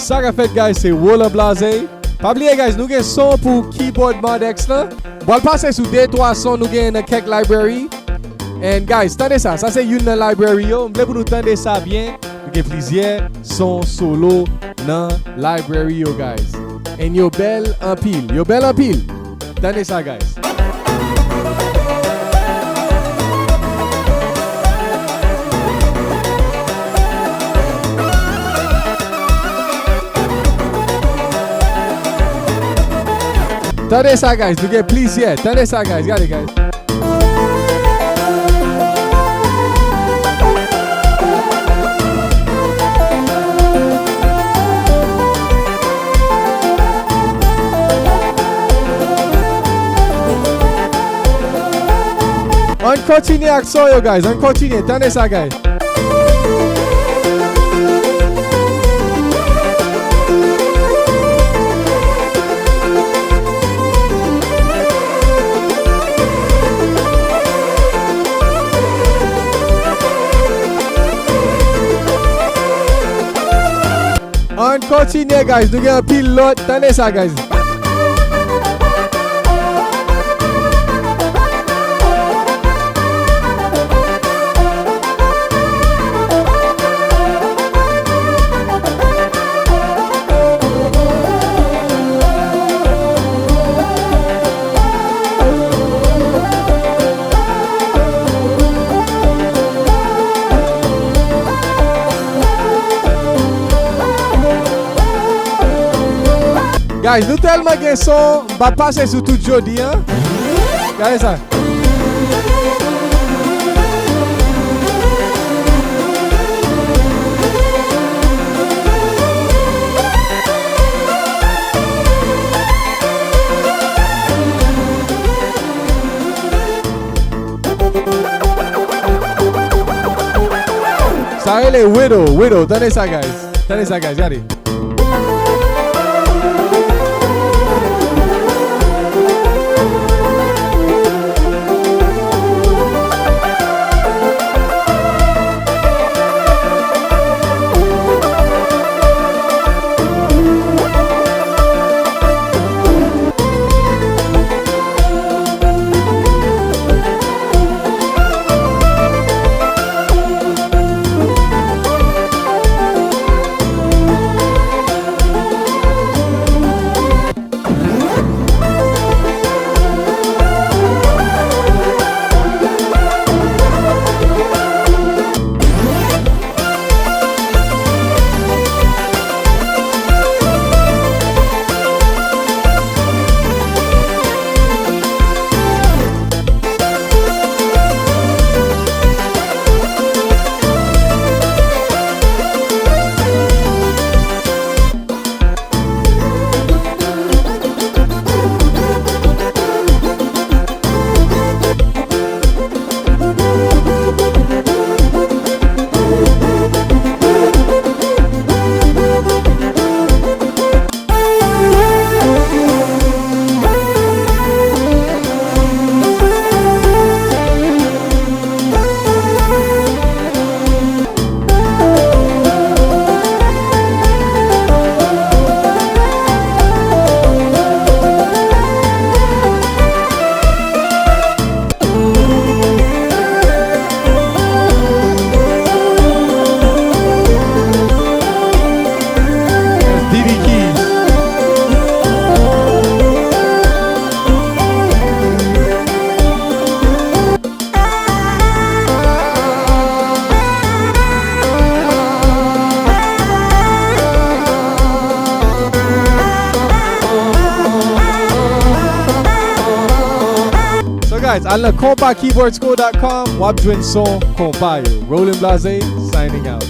ça qu'a fait guys, c'est Roland Blasé. Pas oublier guys, nous avons son pour keyboard Modx là. On va passer sur 2-3 sons nous avons dans quelques library. And guys, tendez ça c'est une library yo. Je voulais pour nous tendre ça bien. Nous avons plusieurs sons solo dans library yo guys. And yo belle en pile. Yo belle en pile. Tendez ça guys. Tendez ça guys, nous avons plaisir. Tendez ça guys, regardez guys. On continue avec ça yo guys, on continue. Tendez ça guys. On continue guys, nous avons un pilote, tenez ça guys. Guys, nous tellement de son, on va passer sur tout jeudi, hein? Regardez ça. Ça est les Widow, tenez ça guys, regardez. Guys, allez KompaKeyboardSchool.com, wap join son Kompa yo. Roland Blasé, signing out.